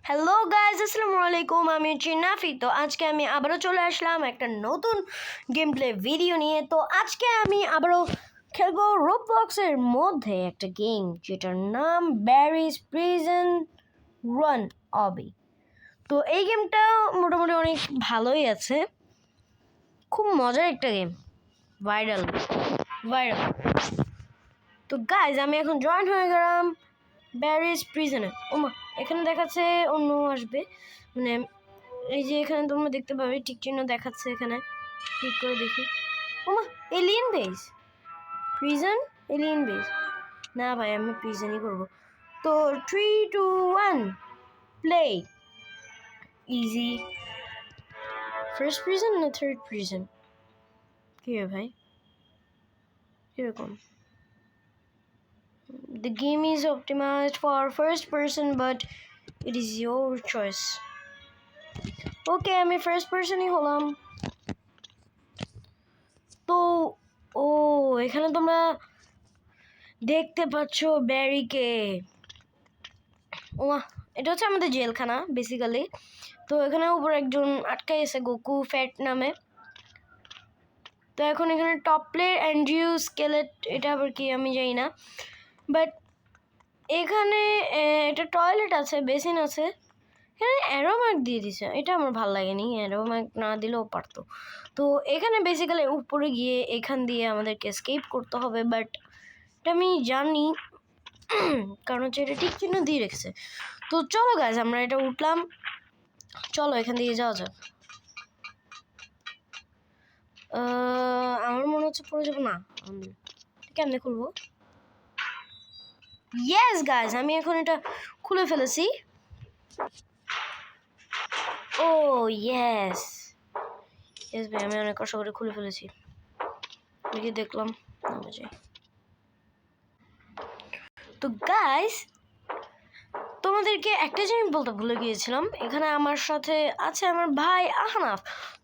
Hello guys, আসসালামু আলাইকুম। আমি চিন্নাফি। তো আজকে আমি আবারও চলে আসলাম একটা নতুন গেম প্লে ভিডিও নিয়ে। তো আজকে আমি আবারও খেলবো রোবলক্সের মধ্যে একটা গেম যেটার নাম ব্যারিজ প্রিজন রান অবি। তো এই গেমটা মোটামুটি অনেক ভালোই আছে, খুব মজার একটা গেম, ভাইরাল। তো গাইজ আমি এখন জয়েন হয়ে গেলাম ব্যারিজ প্রিজনে। ওমা, এখানে দেখাচ্ছে অন্য আসবে, মানে এই যে এখানে তোমরা দেখতে পাবে টিক চিহ্ন দেখাচ্ছে, এখানে ক্লিক করে দেখি। ওমা, alien base, prison, alien base. না ভাই, আমি প্রিজনই করবো। তো 3, 2, 1 প্লে। ইজি। ফার্স্ট প্রিজন না থার্ড প্রিজন? কি রে ভাই, কিরকম? The game is optimized for first person but it is your choice. ওকে, আমি ফার্স্ট পার্সনই হলাম। তো ও, এখানে তোমরা দেখতে পাচ্ছ ব্যারিকে। ওমা, এটা হচ্ছে আমাদের জেলখানা বেসিক্যালি। তো এখানে উপর একজন আটকাই আছে, গোকু ফ্যাট নামে। তো এখন এখানে টপ প্লেয়ার অ্যান্ড্রিউ স্কেলেট, এটা আবার কি আমি জানি না। বাট এখানে এটা টয়লেট আছে, বেসিন আছে। এখানে অ্যারো মার্ক দিয়ে দিছে, এটা আমার ভালো লাগেনি। অ্যারো মার্ক না দিলেও পারতো। তো এখানে বেসিক্যালি উপরে গিয়ে এখান দিয়ে আমাদেরকে এসকেপ করতে হবে, বাট এটা আমি জানি কারণ হচ্ছে এটা ঠিক চিহ্ন দিয়ে রেখেছে। তো চলো গাইজ, আমরা এটা উঠলাম, চলো এখান দিয়ে যাওয়া যাক। আমার মনে হচ্ছে পড়ে যাবো না। কেমনে খুলবো? ইয়েস গাইজ, আমি এখন এটা খুলে ফেলেছি। ও ইয়েস ইয়েস ভাই, আমি অনেক কষ্ট করে খুলে ফেলেছি। দেখি দেখলাম না বুঝে। তো গাইজ, তোমাদেরকে একটা জিনিস বলতে ভুলে গিয়েছিলাম। এখানে আমার সাথে আছে আমার ভাই আহনাফ।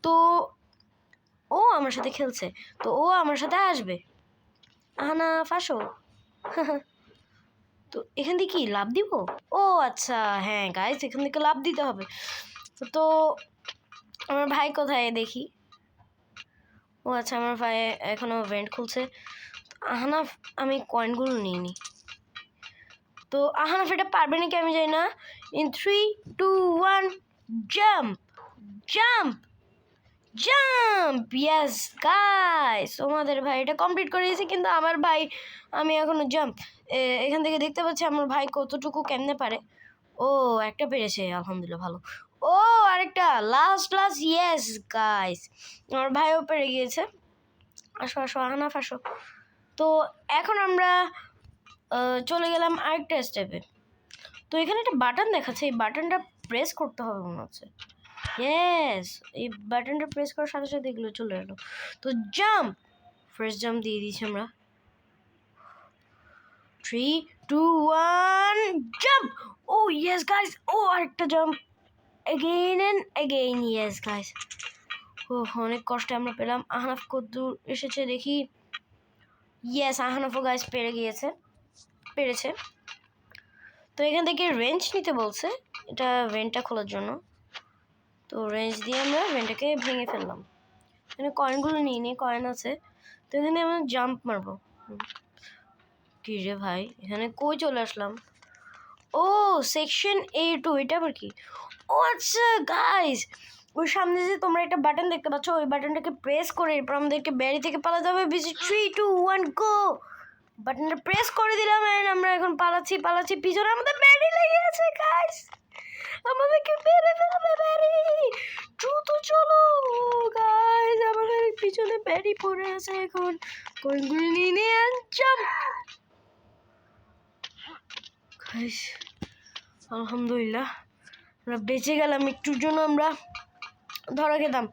তো ও আমার সাথে খেলছে, তো ও আমার সাথে আসবে। আহনাফ আসো। তো এখান থেকে কি লাভ দিব? ও আচ্ছা, হ্যাঁ গাইজ, এখান থেকে লাভ দিতে হবে। তো আমার ভাই কোথায় দেখি? ও আচ্ছা, আমার ভাই এখনো ভেন্ট খুলছে। আহনাফ, আমি কয়েনগুলো নিয়ে নিই। তো আহনাফ এটা পারবে নাকি আমি জানি না। In 3, 2, 1 jump jump jump. Yes guys, তোমাদের ভাই এটা কমপ্লিট করে দিয়েছে, কিন্তু আমার ভাই, আমি এখনো জাম্প। এখান থেকে দেখতে পাচ্ছি আমার ভাই কতটুকু কেমনে পারে। ও, একটা পেরেছে, আলহামদুলিল্লাহ, ভালো। ও, আরেকটা, লাস্ট ইয়েস গাইস, আমার ভাইও পেরে গিয়েছে। আসো আসো আহনাফ আসো। তো এখন আমরা চলে গেলাম আরেকটা স্টেপে। তো এখানে একটা বাটন দেখাচ্ছে, এই বাটনটা প্রেস করতে হবে মনে হচ্ছে। ইয়েস, এই বাটনটা প্রেস করার সাথে সাথে এগুলো চলে এলো। তো জাম্প, ফার্স্ট জাম্প দিয়ে দিয়েছি আমরা। 3, 2, 1 জাম্প। ও ইয়েস গাইস, ও আরেকটা jump, again and again. Yes guys, ও অনেক কষ্টে আমরা পেলাম। আহনাফ কতদূর এসেছে দেখি। ইয়েস, আহনাফও গাইস পেরেছে। তো এখান থেকে রেঞ্জ নিতে বলছে, এটা ভেন্টটা খোলার জন্য। তো রেঞ্জ দিয়ে আমরা ভেন্টটাকে ভেঙে ফেললাম। এখানে কয়েনগুলো নিয়ে নিয়ে কয়েন আছে, তো এখানে আমরা জাম্প মারবো। কি রে ভাই, এখানে কই চলে আসলাম? ও, সেকশন A2, এটা আবার কি? ও আচ্ছা গাইস, ওই সামনে যে তোমরা একটা বাটন দেখতে পাচ্ছ, ওই বাটনটাকে প্রেস করে এরপর আমাদেরকে ব্যারি থেকে পালাতে হবে। 3, 2, 1 গো। বাটনটা প্রেস করে দিলাম, আমরা এখন পালাচ্ছি। পিছনে আমাদের ব্যারি লেগে আছে গাইস, আমাদেরকে মেরে ফেলবে ব্যারি। দ্রুত চলো গাইস, আমাদের পিছনে ব্যারি পড়ে আছে। এখন কোনগুলো নিয়ে জাম্প গাইস, আলহামদুলিল্লাহ আমরা বেঁচে গেলাম। একটুর জন্য আমরা ধরা খেতাম।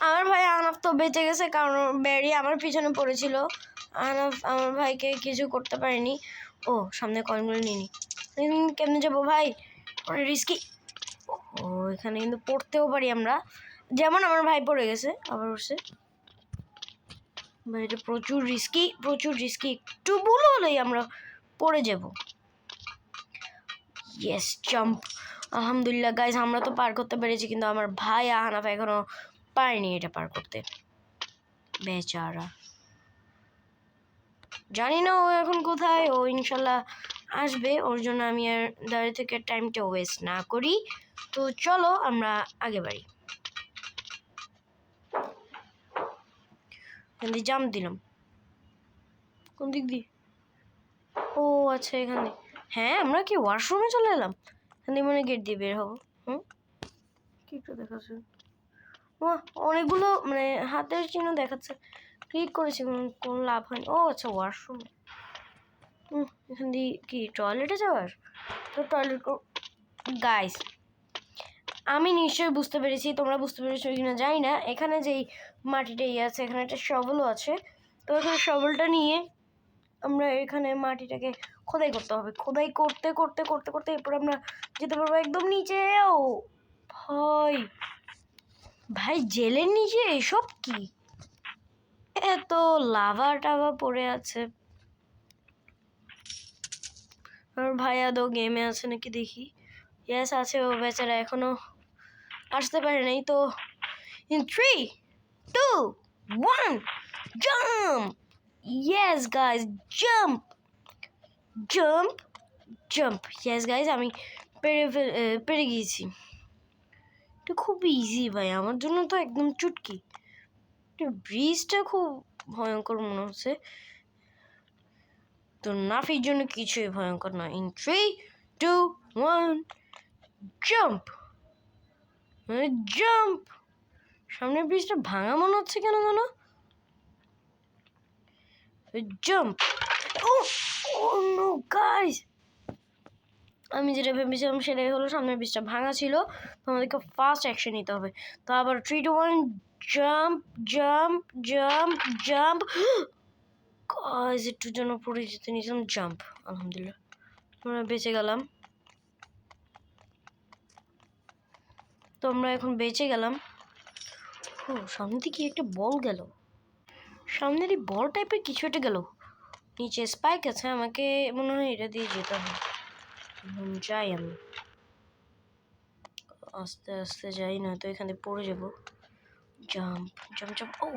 আমার ভাই আহনাফ তো বেঁচে গেছে, কারণ ব্যারি আমার পিছনে পড়েছিল। আহনাফ আমার ভাইকে কিছু করতে পারেনি। ও, সামনে কয়েনগুলো নিয়ে নি। কেমনে যাবো ভাই, অনেক রিস্কি। ও, এখানে কিন্তু পড়তেও পারি আমরা, যেমন আমার ভাই পড়ে গেছে, আবার উঠছে। ভাই এটা প্রচুর রিস্কি। একটু ভুল হলেই আমরা পড়ে যাব। Yes, jump. আলহামদুলিল্লাহ গাইস, আমরা তো পার করতে পেরেছি, কিন্তু আমার ভাই আহনাফ এখনো পারেনি এটা পার করতে, বেচারা। জানি না ও এখন কোথায়, ও ইনশাল্লাহ আসবে, ওর জন্য আমি আর দাঁড়িয়ে থেকে টাইমটা ওয়েস্ট না করি। তো চলো আমরা আগে বাড়ি। এখান দিয়ে জাম্প দিলাম, কোন দিক দিয়ে? ও আচ্ছা এখানে। হ্যাঁ, আমরা কি ওয়াশরুমে চলে এলাম? এখান দিয়ে মনে গেট দিয়ে বের হবো। কি একটু দেখাচ্ছে, অনেকগুলো মানে হাতের চিহ্ন দেখাচ্ছে, ক্লিক করেছি, কোনো লাভ হয়নি। ও আচ্ছা ওয়াশরুম। এখান দিয়ে কি টয়লেটে যাওয়ার? তো টয়লেট গাইস, আমি নিশ্চয়ই বুঝতে পেরেছি, তোমরা বুঝতে পেরেছো কিনা জানি না। এখানে যেই মাটিটা আছে, এখানে একটা শবলও আছে। তো এখানে শবলটা নিয়ে আমরা এখানে মাটিটাকে খোদাই করতে হবে। খোদাই করতে করতে করতে করতে এরপর আমরা যেতে পারবো একদম নিচে। ও ভাই, ভাই জেলের নিচে এসব কি? এত লাভা টাভা পড়ে আছে। আমার ভাই আদৌ গেমে আছে নাকি দেখি। ইয়েস আছে, ও বেচারা এখনো আসতে পারে নাই। তো in 3, 2, 1 jump. Yes guys, jump jump jump. Yes guys, আমি পেরে গিয়েছি। এটা খুব ইজি ভাই, আমার জন্য তো একদম চুটকি। ব্রিজটা খুব ভয়ঙ্কর মনে হচ্ছে, তো নাফির জন্য কিছুই ভয়ঙ্কর নয়। In 3, 2, 1 jump jump. সামনের ব্রিজটা ভাঙা মনে হচ্ছে কেন জানো? জাম্প। ও নো গাইস, আমি যেটা ভেবেছিলাম সেটাই হলো, সামনের ব্রিজটা ভাঙা ছিল, তো আমাদেরকে ফাস্ট অ্যাকশন নিতে হবে। তো আবার 3, 2, 1 jump jump jump jump. Guys একটু জন্য পড়ে যেতে নিয়েছিলাম, জাম্প। আলহামদুলিল্লাহ আমরা বেঁচে গেলাম। তো আমরা এখন বেঁচে গেলাম। ও সামনে থেকে একটা বল গেল, সামনের এই বল টাইপের কিছু একটা গেল। নিচে স্পাইক আছে, আমাকে মনে হয় এটা দিয়ে যেতে হবে। যাই আমি আস্তে আস্তে যাই, নয়তো এখান থেকে পড়ে যাবো। Jump jump jump. Oh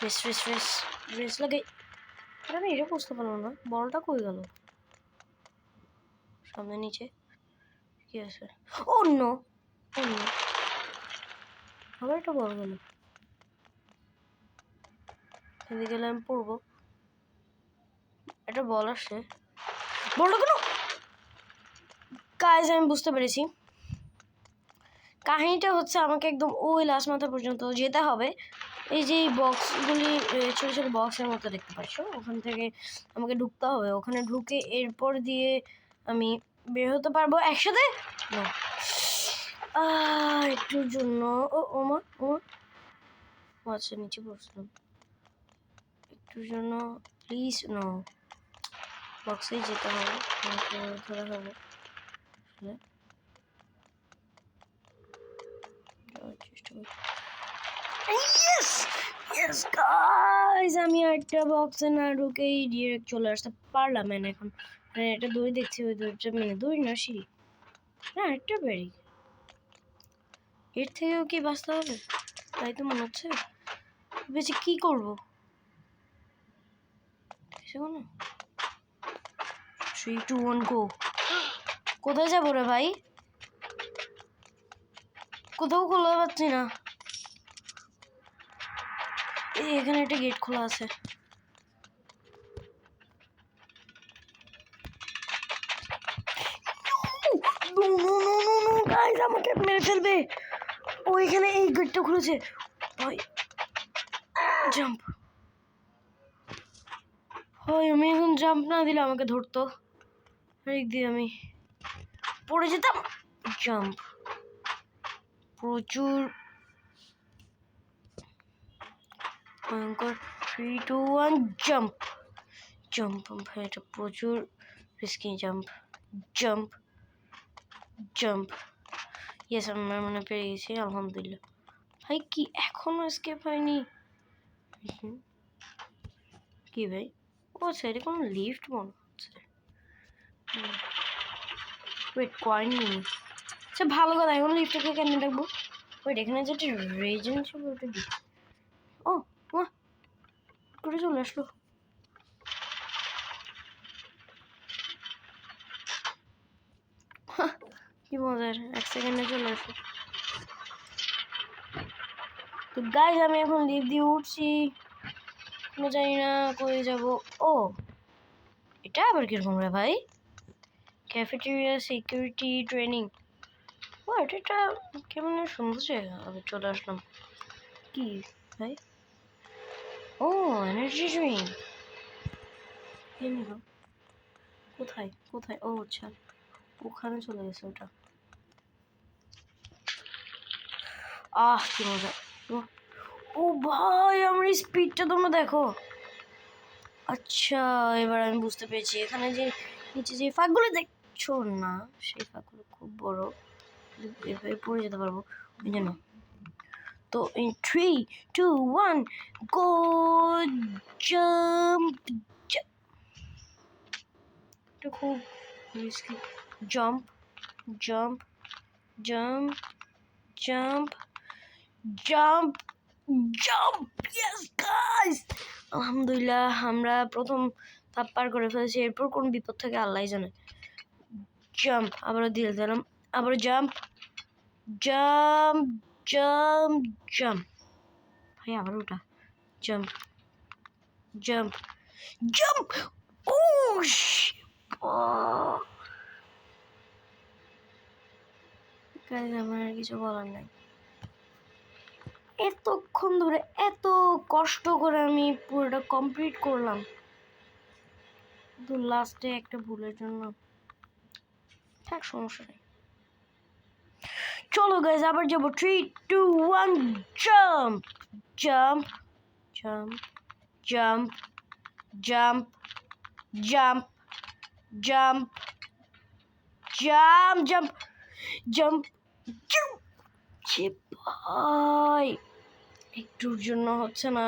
race race race race লাগে। আমি এটা বুঝতে পারলাম না, বলটা কই গেল? সামনে নিচে কি আছে? ও নো, আবার একটা বল গেল। এদিকে গেলে আমি পড়বো। একটা বল আসছে, বলটা কেন? গাইস আমি বুঝতে পেরেছি, কাহিনীটা হচ্ছে আমাকে একদম ওই লাস্ট মাথা পর্যন্ত যেতে হবে। এই যে বক্সগুলি ছোটো ছোটো বক্সের মতো দেখতে পাচ্ছ, ওখান থেকে আমাকে ঢুকতে হবে। ওখানে ঢুকে এরপর দিয়ে আমি বের হতে পারবো একসাথে। একটুর জন্য ওমা আচ্ছা নিচে পড়ছিলাম একটুর জন্য। প্লিজ নো, বক্সেই যেতে হবে, ধরা হবে। Yes guys, আমি একটা বক্সে না ঢুকেই ডিরেক্ট চলে আসতে পারলাম। এখন মানে একটা দড়ি দেখছি, ওই দড়িটা মানে দড়ি না সিঁড়ি না, একটা বেরি। এর থেকেও কি বাঁচতে হবে তাই তো মনে হচ্ছে। বেশি কি করবো? 3, 2, 1 গো। কোথায় যাবো রে ভাই? কোথাও খোলা পাচ্ছি না। এখানে একটা গেট খোলা আছে। গাইস আমাকে মেরে ফেলবে। ও এখানে এই গেটটা খুলেছে ভাই। জাম্প। হয় আমি এখন জাম্প না দিলে আমাকে ধরতো, এই দিয়ে আমি পড়ে যেতাম। জাম্প, প্রচুর ভয়ঙ্কর। 3, 2, 1 জাম্প জাম্প। ভাই এটা প্রচুর risky. Jump jump jump. Yes আমার মনে পেরে গেছি, আলহামদুলিল্লাহ। ভাই কি এখনো এসকেপ হয়নি? কি ভাই? ও সাইডে কোনো লিফট মনে হচ্ছে। ওয়েট কয়েন নেই, আচ্ছা ভালো কথা, এখন লিফটটাকে কেন ডাকবো? ওইটা এখানে যেটা রেজেন্ট ছিল ওটা দিই। ও বাহ, করে চলে আসলো। কি মজার, 1 সেকেন্ডে চলে আসলো। তো গাইজ আমি এখন লিফট দিয়ে উঠছি, আমি জানি না কই যাব। ও এটা আবার কিরকম রে ভাই? Cafeteria security training. ও এটা কেমন সুন্দর জায়গা। আমি চলে আসলাম। কি ভাই? ও এনার্জি ড্রিঙ্ক। কোথায় কোথায়? ও আচ্ছা ওখানে চলে গেছে ওটা। কি মজা। ও ভাই আমার স্পিডটা তোমরা দেখো। আচ্ছা এবার আমি বুঝতে পেরেছি, এখানে যে নিচে যে ফাঁকগুলো দেখছো না, সেই ফাঁকগুলো খুব বড়, এভাবে পড়ে যেতে পারবো ওই জন্য। তো ইন 3 2 1 গো জাম্প। এটা খুব risky. Jump jump jump jump jump jump. Yes guys, আলহামদুলিল্লাহ আমরা প্রথম ধাপ পার করে ফেলেছি। এরপর কোন বিপদ থেকে আল্লাহ জানে। জাম্প, আবারও দিয়ে দিলাম, আবার জাম্প জাম্প জাম্প জাম্প। ভাই আবার ওটা জাম্প জাম্প জাম্প। ও গাইস আমার আর কিছু বলার নাই। এতক্ষণ ধরে এত কষ্ট করে আমি পুরোটা কমপ্লিট করলাম, কিন্তু লাস্টে একটা ভুলের জন্য থাক, সমস্যা নেই। চলো গাইজ আবার যাবো। 3 2 1 jump jump jump jump jump jump jump jump jump jump jump. ভাই একটুর জন্য হচ্ছে না,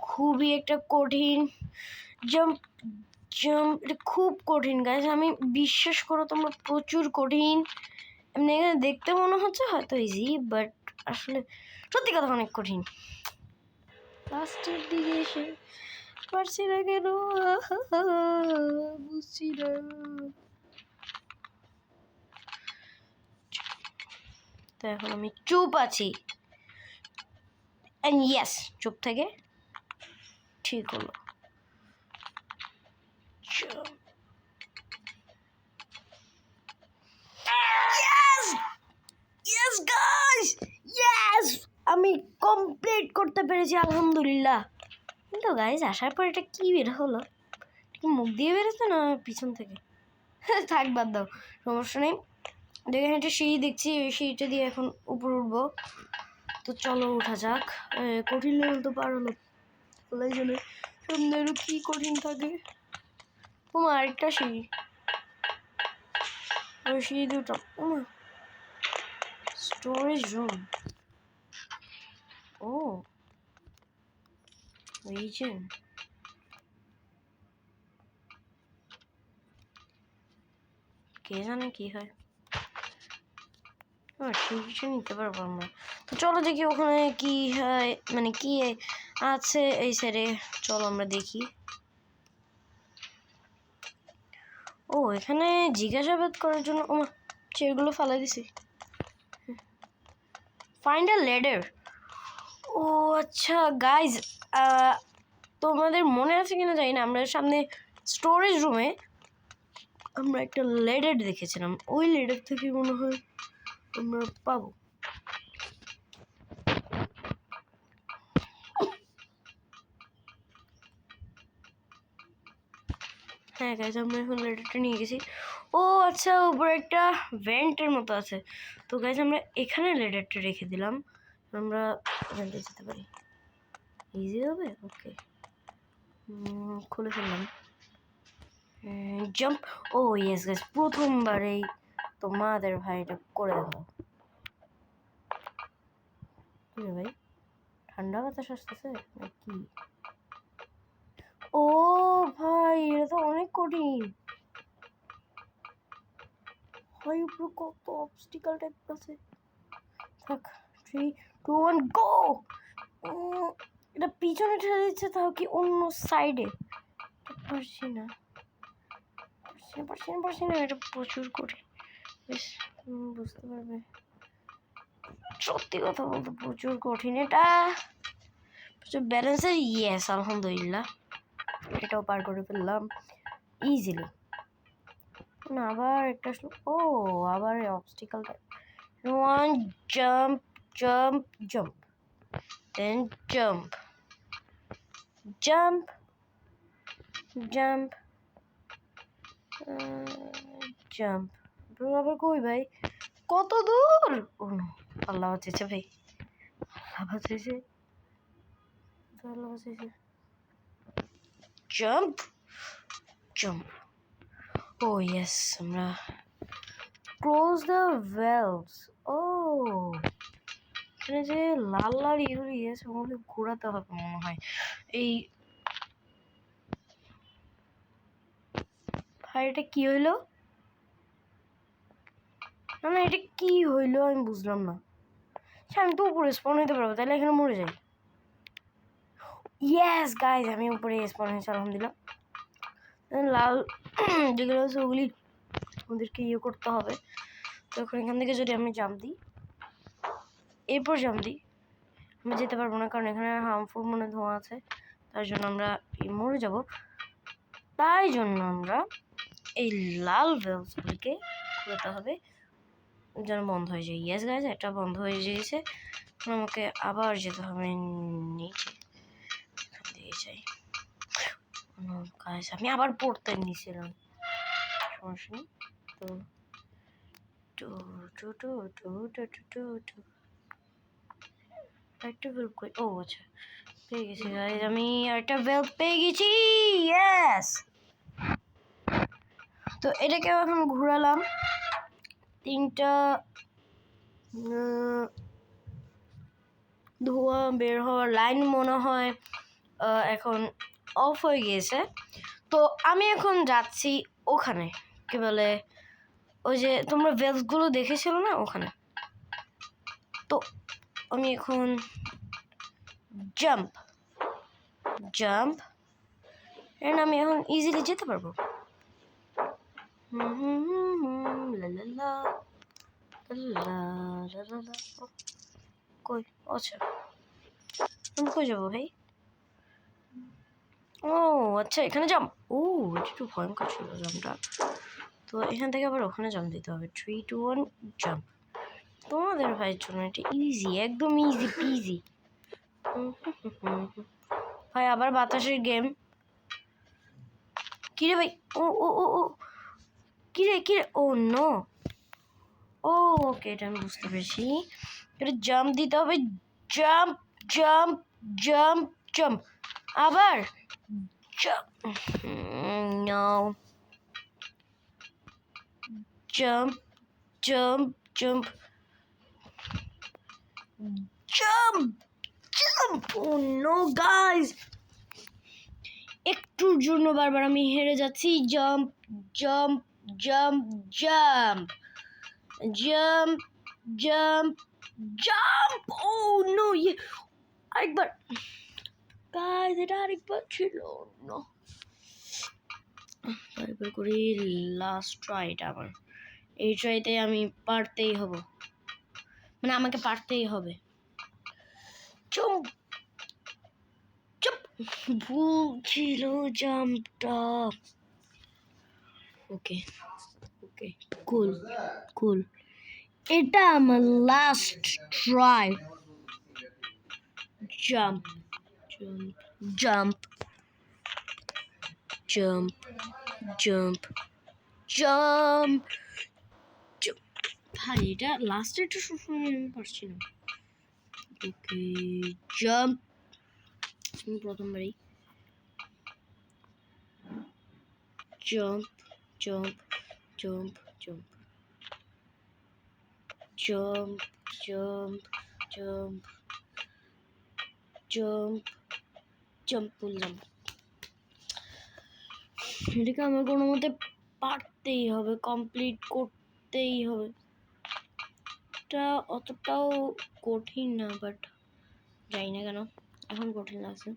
খুবই একটা কঠিন জাম্প জাম্প। এটা খুব কঠিন গাইজ, আমি বিশ্বাস করো তোমরা, প্রচুর কঠিন। এমনি এখানে দেখতে মনে হচ্ছে হয়তো ইজি, বাট আসলে সত্যি কথা অনেক কঠিন। লাস্টের দিকে এসে পারছি না কেন, বুঝছি না। তো এখন আমি চুপ আছি, এন্ড ইয়েস চুপ থেকে ঠিক হলো। ইয়েস গাইস ইয়েস, আমি কমপ্লিট করতে পেরেছি আলহামদুলিল্লাহ। কিন্তু গাইস আসার পর এটা কি বের হলো? কি মুখ দিয়ে বেরোচ্ছে না পিছন থেকে? থাক বাদ দাও, সমস্যা নেই। দেখেন একটা সিঁড়ি দেখছি, ওই সিঁড়িটা দিয়ে এখন উপর উঠবো। তো চলো উঠা যাক। কঠিন লেভেল তো পার হলো, বলাই জানে সামনে আরো কি কঠিন থাকে। ওমা আরেকটা সিঁড়ি, ওই সিঁড়ি দিয়ে উঠলাম। ওমা স্টোরেজ রুম। ও রিজন, কে জানে কি হয়। সিঁড়িটা নিতে পারবো আমরা। তো চলো দেখি ওখানে কি হয়, মানে কি আছে এই সাইডে। চলো আমরা দেখি। ও এখানে জিজ্ঞাসাবাদ করার জন্য ও চেয়ারগুলো ফালাই দিছি। Find a ladder. ও আচ্ছা গাইজ, তোমাদের মনে আছে কিনা জানি না, আমরা সামনে স্টোরেজ রুমে আমরা একটা লেডার দেখেছিলাম, ওই লেডার থেকে মনে হয় আমরা পাবো। হ্যাঁ গাইজ আমরা এখন লেডারটা নিয়ে গেছি। ও আচ্ছা উপরে একটা ভেন্টের মতো আছে। তো গাইজ আমরা এখানে লেডারটা রেখে দিলাম, আমরা এখানটা যেতে পারি, ইজি হবে। ওকে খুলে ফেললাম। জাম্প। ও ইয়েস গাইজ, প্রথমবার এই তোমাদের ভাইটা করে দেখো। ভাই ঠান্ডা বাতাস আসতেছে নাকি? ও ভাই এটা তো অনেক কঠিন। ভাই উপরে কত অবস্টিকাল টাইপ আছে। থাক 3 2 1 গো। এটা পিছনে ঠেলে দিচ্ছে, তাও কি অন্য সাইডে পারছি না, পারছি না। এটা প্রচুর কঠিন, বেশ বুঝতে পারবে। সত্যি কথা বলতে প্রচুর কঠিন এটা, প্রচুর ব্যালেন্সের। ইয়েস, আলহামদুলিল্লাহ এটাও পার করে ফেললাম ইজিলি। না আবার একটা ও আবার অবস্টিকালটা। ওয়ান জাম্প জাম্প জাম্প, দেন জাম্প জাম্প জাম্প জাম্প। আবার কই ভাই, কত দূর? ও আল্লাহ বাঁচিয়েছে ভাই, আল্লাহ বাঁচিয়েছে, আল্লাহ বাঁচিয়েছে। Jump jump. ও ইয়েস, আমরা ক্লোজ দ্য ভ্যালভস। ও এখানে যে লাল লাল ইউরি আছে ওগুলো ঘোরাতে হবে মনে হয়। এই ভাই এটা কি হইলো? না না এটা কি হইলো আমি বুঝলাম না। আমি তো উপরে স্পন হইতে পারবো, তাহলে এখানে মরে যাই। ইয়েস গাইজ, আমি উপরে স্পন হয়েছি আলহামদুলিল্লাহ। লাল যেগুলো আছে ওগুলি ওদেরকে ইয়ে করতে হবে। তো এখন এখান থেকে যদি আমি জাম্প দিই, এরপর জাম্প দিই, আমি যেতে পারবো না, কারণ এখানে হার্মফুল মনে ধোঁয়া আছে, তার জন্য আমরা মরে যাব। তাই জন্য আমরা এই লাল ভেলসগুলিকে করতে হবে যেন বন্ধ হয়ে যায়। ইয়েস গাইজ, এটা বন্ধ হয়ে গিয়েছে। আমাকে আবার যেতে হবে নিচে, এখান দিয়ে যাই। গাইজ আমি আবার পড়তে নিয়েছিলাম, সমস্যা নেই। তো টু টু টু টু টু টু টু টু একটা ভেলভ কই? ও আচ্ছা পেয়ে গেছি গাইজ, আমি একটা ভেলভ পেয়ে গেছি। ইয়েস, তো এটাকেও এখন ঘোরালাম। 3টা ধোঁয়া বের হওয়ার লাইন মনে হয় এখন অফ হয়ে গিয়েছে। তো আমি এখন যাচ্ছি ওখানে, কি বলে, ওই যে তোমরা ভেলভগুলো দেখেছিল না ওখানে। তো আমি এখন জাম্প জাম্প, এন্ড আমি এখন ইজিলি যেতে পারবো। কই? আচ্ছা আমি কই যাবো ভাই? ও আচ্ছা এখানে জাম্প। ও এটা একটু ভয়ঙ্কর ছিল জাম্পটা। তো এখান থেকে আবার ওখানে জাম্প দিতে হবে। 3 2 1 জাম্প। তোমাদের ভাইয়ের জন্য এটা ইজি, একদম ইজি পিজি। ভাই আবার বাতাসের গেম। কিরে ভাই? ও ও ও ও কিরে কিরে? ও নো। ও ওকে, এটা আমি বুঝতে পেরেছি। এটা জাম্প দিতে হবে, জাম্প জাম্প জাম্প জাম্প, আবার jump. No, jump jump jump jump jump. Oh no guys, একটুর জন্য বারবার আমি হেরে যাচ্ছি। Jump jump jump jump jump jump jump. Oh no, আরেকবার গাইস, এটা আরেকবার ছিল। নো, আরেকবার করি, লাস্ট ট্রাই এটা আমার। এই ট্রাইতে আমি পারতেই হব, মানে আমাকে পারতেই হবে। জাম্প জাম্প, ভুল ছিল জাম্পটা। ওকে ওকে, কুল কুল, এটা আমার last try. Jump jump jump jump jump jump. ভাই এটা লাস্টেরটা সবসময় আমি পারছি না। ওকে জাম্প, প্রথমবারই jump jump jump jump jump jump jump jump jump বললাম। এটাকে আমার কোনো মতে পারতেই হবে, কমপ্লিট করতে করতেই হবে। এটা অতটাও কঠিন না, বাট জানি না কেন এখন কঠিন লাগছে।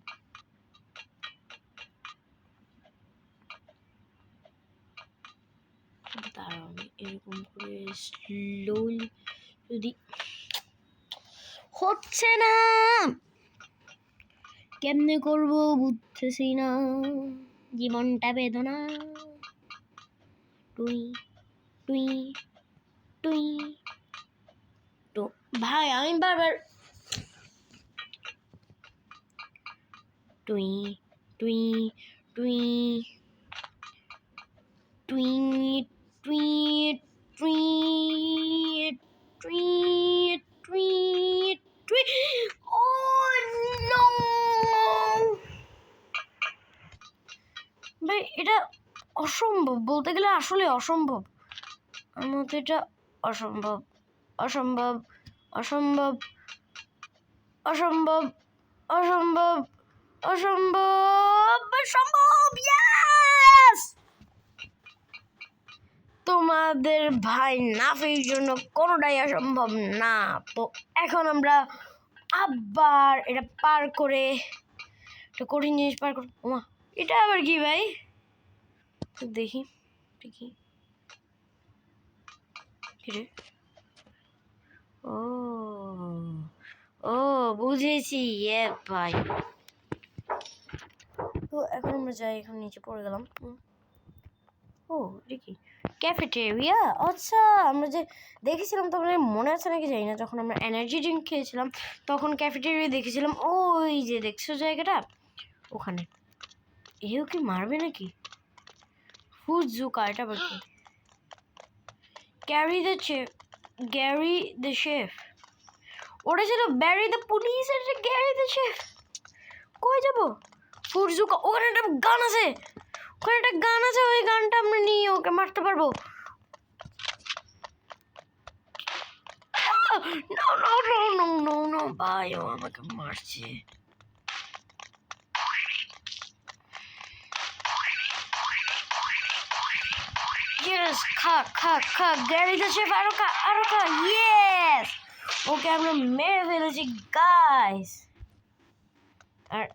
দাঁড়াও, আমি এরকম করে স্লোলি, যদি হচ্ছে না কেমনে করবো বুঝতেছি না, জীবনটা বেদনা। টুই টুই টুই তো ভাই আমি বারবার টুই টুই টুই টুই টুই টুই টুই টুই টুই। ও নো ভাই, এটা অসম্ভব, বলতে গেলে আসলে অসম্ভব। আমার মতে এটা অসম্ভব, অসম্ভব, অসম্ভব, অসম্ভব, অসম্ভব, অসম্ভব, সম্ভব। ইয়েস! তোমাদের ভাই নাফির জন্য কোনোটাই অসম্ভব না। তো এখন আমরা আবার এটা পার করে, একটা কঠিন জিনিস পার করে, ওমা এটা আবার কি ভাই, দেখি দেখি কিরে। ও ও বুঝেছি, এ ভাই। তো এখন আমরা যাই, এখন নিচে পড়ে গেলাম। ও এটা কি, ক্যাফেটেরিয়া? আচ্ছা, আমরা যে দেখেছিলাম, তোমাদের মনে আছে নাকি জানি না, যখন আমরা এনার্জি ড্রিঙ্ক খেয়েছিলাম তখন ক্যাফেটেরিয়া দেখেছিলাম। ওই যে দেখছো জায়গাটা, ওখানে। এও কি মারবে নাকি? ফুজুকা, এটা আবার কি? Carrie the chef, Gary the chef. ওটা ছিল ব্যারি দ্য পুলিশ, এটা গ্যারি দ্য শেফ। কই যাবো? ফুজুকা, ওখানে একটা গান আছে, ওখানে একটা গান আছে, ওই গানটা আমরা নিয়ে ওকে মারতে পারবো। No, no, no, no, no, no, ভাই ও আমাকে মারছে। Yes, খা খা খা, গ্যারি দ্য শেফ, আরো খা, আরো খা। ইয়েস, ওকে আমরা মেরে ফেলেছি গাইস। আর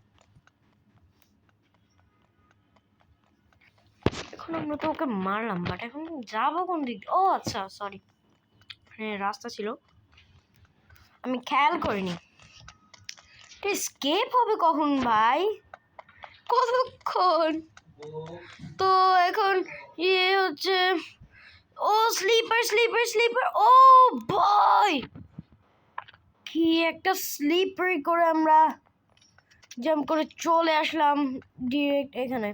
এখন আমরা তো ওকে মারলাম, বাট এখন যাবো কোন দিক? ও আচ্ছা, সরি, হ্যাঁ রাস্তা ছিল, আমি খেয়াল করিনি। স্কেপ হবে কখন ভাই, কতক্ষণ? তো এখন ইয়ে হচ্ছে, ও স্লিপার স্লিপার স্লিপার, ও ভাই কি একটা স্লিপারি করে আমরা জাম্প করে চলে আসলাম ডিরেক্ট এখানে।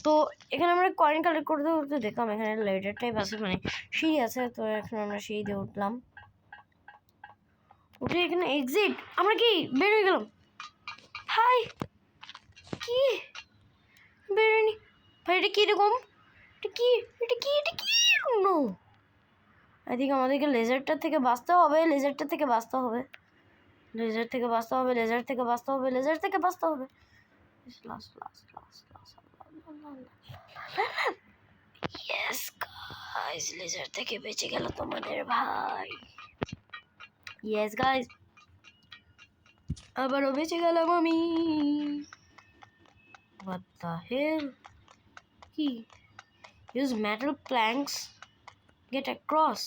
তো এখানে আমরা কয়েন কালেক্ট করতে করতে দেখলাম এখানে লেডার টাইপ আছে, মানে সিঁড়ি আছে। তো এখন আমরা সিঁড়ি দিয়ে উঠলাম, উঠে এখানে এক্সিট, আমরা কি বের হয়ে গেলাম ভাই? কি বেরোয়নি ভাই, এটা কিরকম, এটা কি, এটা কি, এটা কি? নো, আই থিঙ্ক আমাদেরকে লেজারটা থেকে বাঁচতে হবে, লেজারটা থেকে বাঁচতে হবে, লেজার থেকে বাঁচতে হবে, লেজার থেকে বাঁচতে হবে, লেজার থেকে বাঁচতে হবে। ইয়েস গাইস, লেজার থেকে বেঁচে গেল তোমাদের ভাই। ইয়েস গাইস, আবারও বেঁচে গেলাম আমি। What the hell? কি? Use metal planks, get across.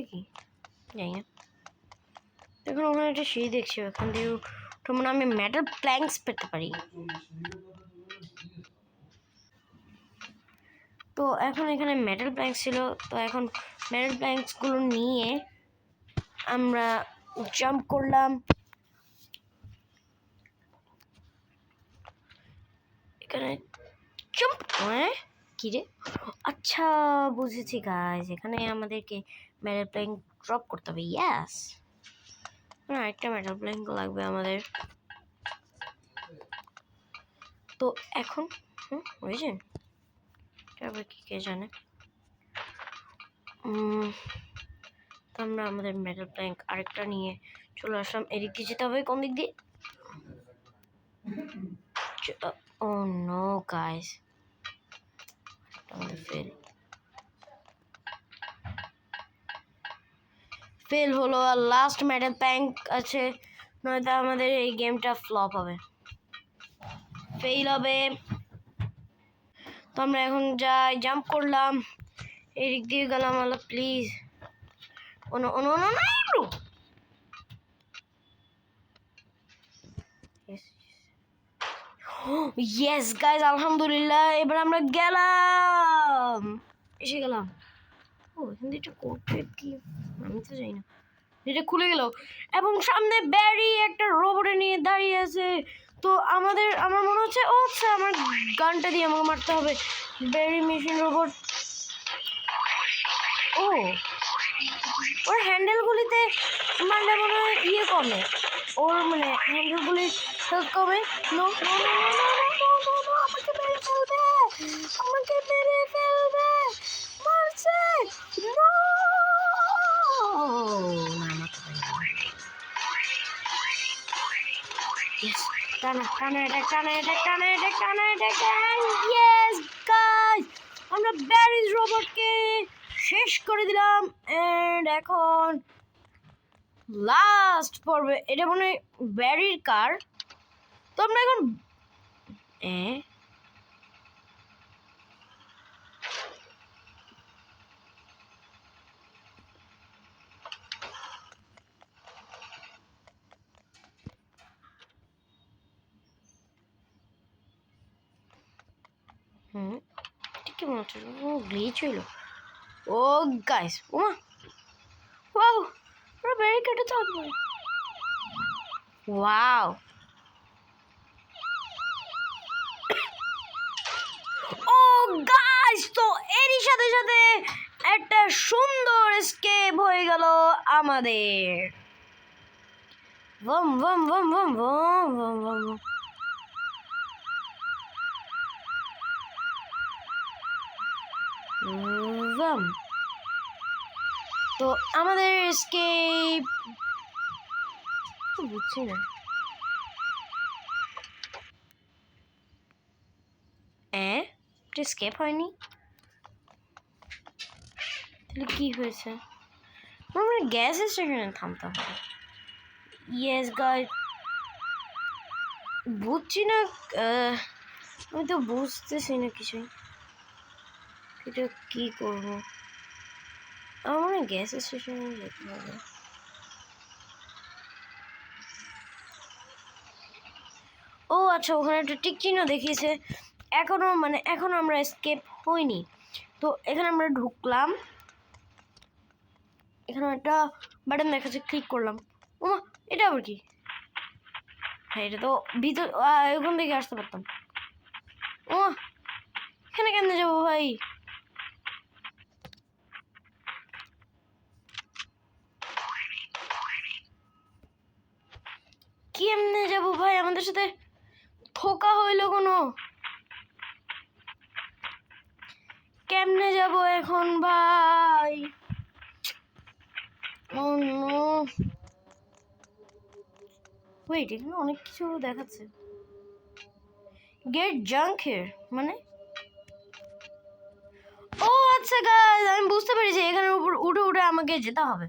কি জানি না, এখন ওখানে একটা সিঁড়ি দেখছি, ওখান দিয়ে মানে আমি মেটাল প্ল্যাঙ্কস পেতে পারি। তো এখন এখানে মেটাল প্ল্যাঙ্কস ছিল, তো এখন মেটাল প্ল্যাঙ্কসগুলো নিয়ে আমরা জাম্প করলাম এখানে, জাম্প। হ্যাঁ কি রে, আচ্ছা বুঝেছি গাইস, এখানে আমাদেরকে মেটাল প্ল্যাঙ্ক ড্রপ করতে হবে। ইয়াস, একটা মেটাল প্ল্যাঙ্ক লাগবে আমাদের। তো এখন বুঝেছেন, তারপর কি কে জানে। তো আমরা আমাদের মেটাল প্ল্যাঙ্ক আরেকটা নিয়ে চলে আসলাম, এদিক দিয়ে যেতে হবে। কোন দিক দিয়ে? Oh no, guys. ফেল হলো, আর লাস্ট মেডেল প্যাঙ্ক আছে, নয়তো আমাদের এই গেমটা ফ্লপ হবে, ফেল হবে। তো আমরা এখন যাই, জাম্প করলাম, এদিক দিয়ে গেলাম, আল্লাহ please. ono ono no no bro. Yes guys, আলহামদুলিল্লাহ এবার আমরা এসে গেলাম। ও কিন্তু এটা করতে কি, আমি তো জানি না। এটা খুলে গেল এবং সামনে ব্যারি একটা রোবটে নিয়ে দাঁড়িয়ে আছে। তো আমার মনে হচ্ছে ও আচ্ছা, আমার গানটা দিয়ে আমাকে মারতে হবে। ব্যারি মেশিন রোবট, ও ওর হ্যান্ডেলগুলিতে মারলে মনে হয় ইয়ে কমে, ওর মানে হ্যান্ডেলগুলি কমে। No no no no no no no, আমাকে মেরে ফেলবে, আমাকে মেরে ফেলবে, মারছে। নো টানা টানা এটা টানা এটা টানা এটা টানা এটা টানা। ইয়েস গাইস, আমরা ব্যারিজ রোবটকে শেষ করে দিলাম। এন্ড এখন লাস্ট পর্বে, এটা মনে হয় ব্যারির কার। তো আমরা এখন কি মনে হচ্ছে গ্লিচ হইলো। ও গাইস, ওমা ওয়াও, আমরা ব্যারিকেডে থাকবো। ওয়াও, ও গাইস, তো এরই সাথে সাথে একটা সুন্দর স্কেপ হয়ে গেল আমাদের। ভম ভম ভম ভম ভম ভম ভম। ভম। তো আমাদের স্কেপ বুঝছি না, স্কেপ হয়নি, তাহলে কি হয়েছে? আমরা গ্যাস স্টেশনে থামতে হবে। ইয়েস গাইস, বুঝছি না, আমি তো বুঝতেছি না কিছু, এটা কি করবো? আমার গ্যাস স্টেশনে যেতে হবে। ও আচ্ছা, ওখানে একটা টিক চিহ্ন দেখিয়েছে, এখনো আমরা এসকেপ হইনি। তো এখানে আমরা ঢুকলাম, এখানে একটা বাটন দেখাচ্ছে, ক্লিক করলাম। ওমা, এটা আবার কি? হ্যাঁ, এটা তো ভিতর, ওখান থেকে আসতে পারতাম। ওমা, এখানে কেমনে যাবো ভাই? কেমনে যাবো ভাই? আমাদের সাথে ধোকা হইলো কোনো? কেমনে যাব এখন ভাই? ও নো, ওয়েট, এখানে অনেক কিছু দেখাচ্ছে। গেট জাঙ্ক হিয়ার মানে? ও আচ্ছা গাইস, আমি বুঝতে পেরেছি, এখানের উপর উঠে উঠে আমাকে যেতে হবে।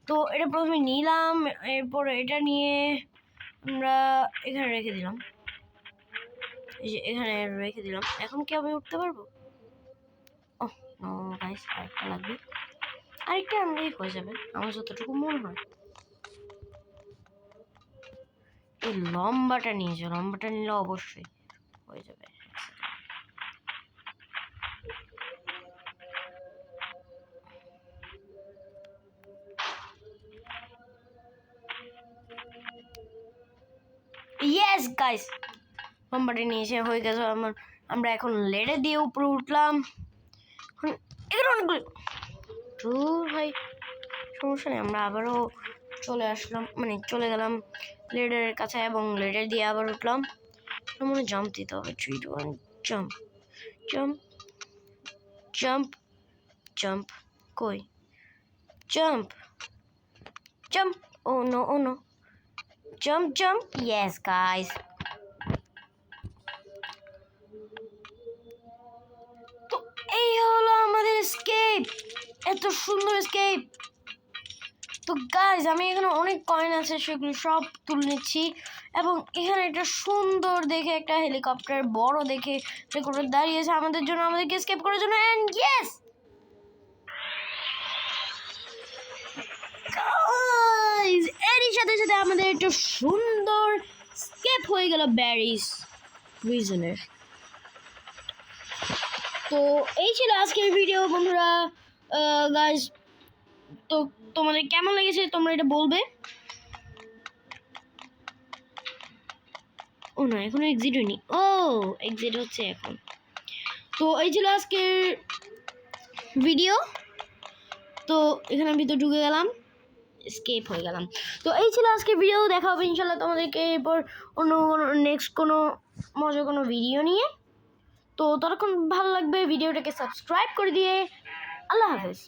তো এটা প্রথমে নিলাম, এরপর এটা নিয়ে আমরা এখানে রেখে দিলাম, এই যে এখানে রেখে দিলাম। এখন কি আমি উঠতে পারবো? ও নো গাইস, আরেকটা লাগবে, আরেকটা আনলেই হয়ে যাবে আমার যতটুকু মনে হয়। এই লম্বাটা নিয়ে যাও, লম্বাটা নিলে অবশ্যই হয়ে যাবে। ইয়েস গাইস, লম্বাটা নিয়ে এসে হয়ে গেছে আমার। আমরা এখন লেডে দিয়ে উপরে উঠলাম। এখানে অনেকগুলো ভাই, সমস্যা নেই, আমরা আবারও চলে আসলাম, মানে চলে গেলাম লেডের কাছে এবং লেডার দিয়ে আবার উঠলাম। মনে জাম্প দিতে হবে, 3 2 1 জাম্প জাম্প জাম্প জাম্প, কই jump jump, oh no jump jump. Yes guys, এত সুন্দর এসকেপ। তো গাইজ আমি এখানে অনেক কয়েন আছে, সেগুলো সব তুলে নিচ্ছি। এবং এখানে একটা সুন্দর দেখে একটা হেলিকপ্টার বড় দেখে করে দাঁড়িয়েছে আমাদের জন্য, আমাদেরকে এসকেপ করার জন্য। অ্যান্ড ইয়েস গাইজ, এরই সাথে সাথে আমাদের একটা সুন্দর স্কেপ হয়ে গেল ব্যারিস প্রিজনের। তো এই ছিল আজকের ভিডিও বন্ধুরা। গাইজ, তো তোমাদের কেমন লেগেছে তোমরা এটা বলবে। ও না, এখনো এক্সিট হয়নি। ও এক্সিট হচ্ছে এখন। তো এই ছিল আজকের ভিডিও। তো এখানে ভিতর ঢুকে গেলাম, স্কেপ হয়ে গেলাম। তো এই ছিল আজকের ভিডিও। দেখা হবে ইনশাল্লাহ তোমাদেরকে এরপর অন্য নেক্সট কোনো মজার কোনো ভিডিও নিয়ে। তো ততক্ষণ ভালো লাগবে ভিডিওটাকে সাবস্ক্রাইব করে দিয়ে। আল্লাহ হাফেজ।